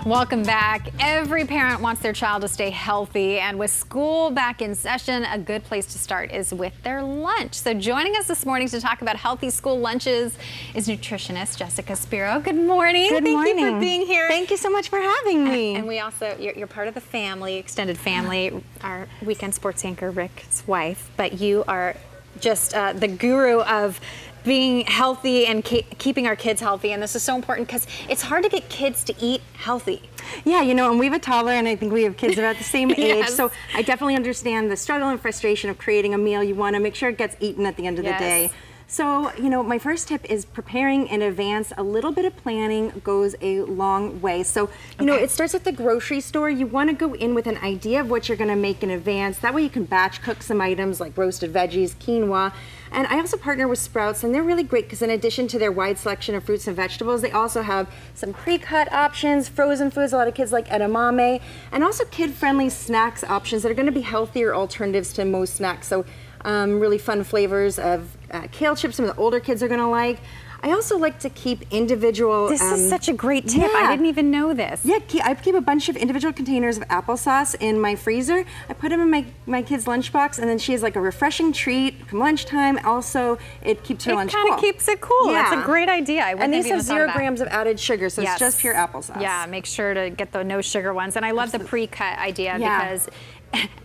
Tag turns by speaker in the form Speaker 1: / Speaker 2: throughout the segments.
Speaker 1: Welcome back. Every parent wants their child to stay healthy, and with school back in session, a good place to start is with their lunch. So joining us this morning to talk about healthy school lunches is nutritionist Jessica Spiro. Good morning.
Speaker 2: Good morning.
Speaker 1: Thank you for being here.
Speaker 2: Thank you so much for having me.
Speaker 1: And we also, you're part of the family, extended family, our weekend sports anchor, Rick's wife, but you are just the guru of being healthy and keeping our kids healthy, and this is so important because it's hard to get kids to eat healthy.
Speaker 2: Yeah, you know, and we have a toddler, and I think we have kids about the same age,
Speaker 1: Yes.
Speaker 2: so I definitely understand the struggle and frustration of creating a meal. You want to make sure it gets eaten at the end of the day. So, you know, my first tip is preparing in advance. A little bit of planning goes a long way. So, you know, it starts at the grocery store. You want to go in with an idea of what you're going to make in advance. That way you can batch cook some items like roasted veggies, quinoa. And I also partner with Sprouts, and they're really great because in addition to their wide selection of fruits and vegetables, they also have some pre-cut options, frozen foods. A lot of kids like edamame, and also kid-friendly snacks options that are going to be healthier alternatives to most snacks. So really fun flavors of kale chips, some of the older kids are going to like. I also like to keep individual...
Speaker 1: This is such a great tip. I didn't even know this.
Speaker 2: Yeah, I keep a bunch of individual containers of applesauce in my freezer. I put them in my kid's lunchbox, and then she has like a refreshing treat from lunchtime. Also, it keeps her lunch cool.
Speaker 1: It kind of keeps it cool.
Speaker 2: Yeah.
Speaker 1: That's a great idea.
Speaker 2: And these have 0 grams of added sugar, so it's just pure applesauce.
Speaker 1: Yeah, make sure to get the no sugar ones. And I love the pre-cut idea because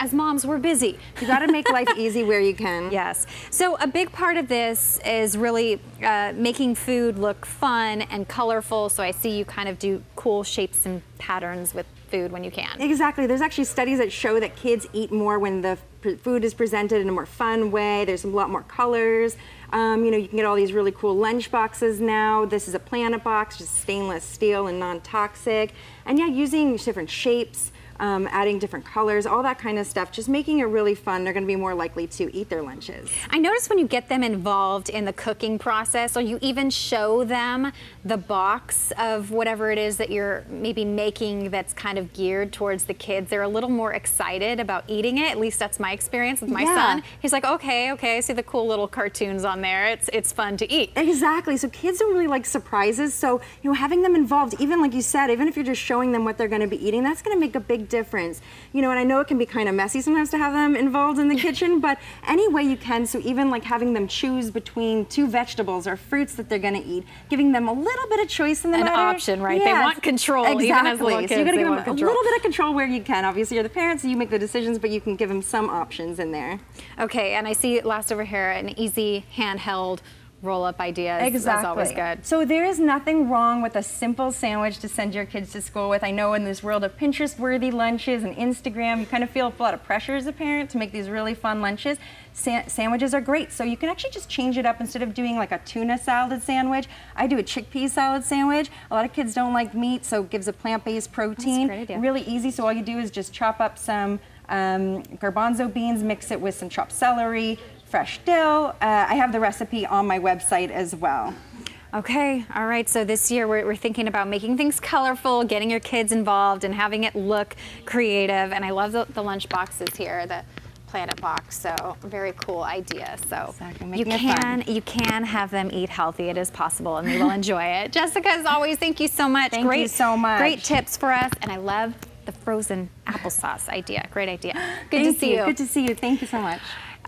Speaker 1: as moms, we're busy.
Speaker 2: You got to make life easy where you can.
Speaker 1: Yes. So a big part of this is really making food look fun and colorful. So I see you kind of do cool shapes and patterns with food when you can.
Speaker 2: Exactly. There's actually studies that show that kids eat more when the food is presented in a more fun way. There's a lot more colors. You know, you can get all these really cool lunch boxes now. This is a Planet box, just stainless steel and non-toxic. And yeah, using different shapes. Adding different colors, all that kind of stuff, just making it really fun. They're going to be more likely to eat their lunches.
Speaker 1: I notice when you get them involved in the cooking process, or you even show them the box of whatever it is that you're maybe making that's kind of geared towards the kids, they're a little more excited about eating it. At least that's my experience with my son. He's like, okay, I see the cool little cartoons on there. It's fun to eat.
Speaker 2: Exactly. So kids don't really like surprises. So, you know, having them involved, even like you said, even if you're just showing them what they're going to be eating, that's going to make a big difference. You know, and I know it can be kind of messy sometimes to have them involved in the kitchen, but any way you can. So even like having them choose between 2 vegetables or fruits that they're going to eat, giving them a little bit of choice in the matter.
Speaker 1: An option, right?
Speaker 2: Yeah,
Speaker 1: they want control,
Speaker 2: exactly.
Speaker 1: even as little kids.
Speaker 2: So you got to give them a little bit of control where you can. Obviously, you're the parents, so you make the decisions, but you can give them some options in there.
Speaker 1: Okay, and I see last over here an easy handheld roll-up ideas.
Speaker 2: Exactly.
Speaker 1: That's always good.
Speaker 2: So there is nothing wrong with a simple sandwich to send your kids to school with. I know in this world of Pinterest-worthy lunches and Instagram, you kind of feel a lot of pressure as a parent to make these really fun lunches. Sandwiches are great, so you can actually just change it up. Instead of doing like a tuna salad sandwich, I do a chickpea salad sandwich. A lot of kids don't like meat, so it gives a plant-based protein.
Speaker 1: That's a great idea.
Speaker 2: Really easy, so all you do is just chop up some garbanzo beans, mix it with some chopped celery, fresh dill. I have the recipe on my website as well.
Speaker 1: Okay, all right, so this year we're thinking about making things colorful, getting your kids involved, and having it look creative. And I love the lunch boxes here, the Planet box, so very cool idea. So you can have them eat healthy. It is possible, and they will enjoy it. Jessica, as always, thank you so much.
Speaker 2: Thank you so much.
Speaker 1: Great tips for us, and I love the frozen applesauce idea. Great idea. Good to see you.
Speaker 2: Good to see you. Thank you so much.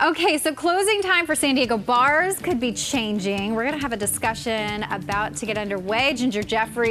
Speaker 1: Okay, so closing time for San Diego bars could be changing. We're going to have a discussion about to get underway. Ginger Jeffrey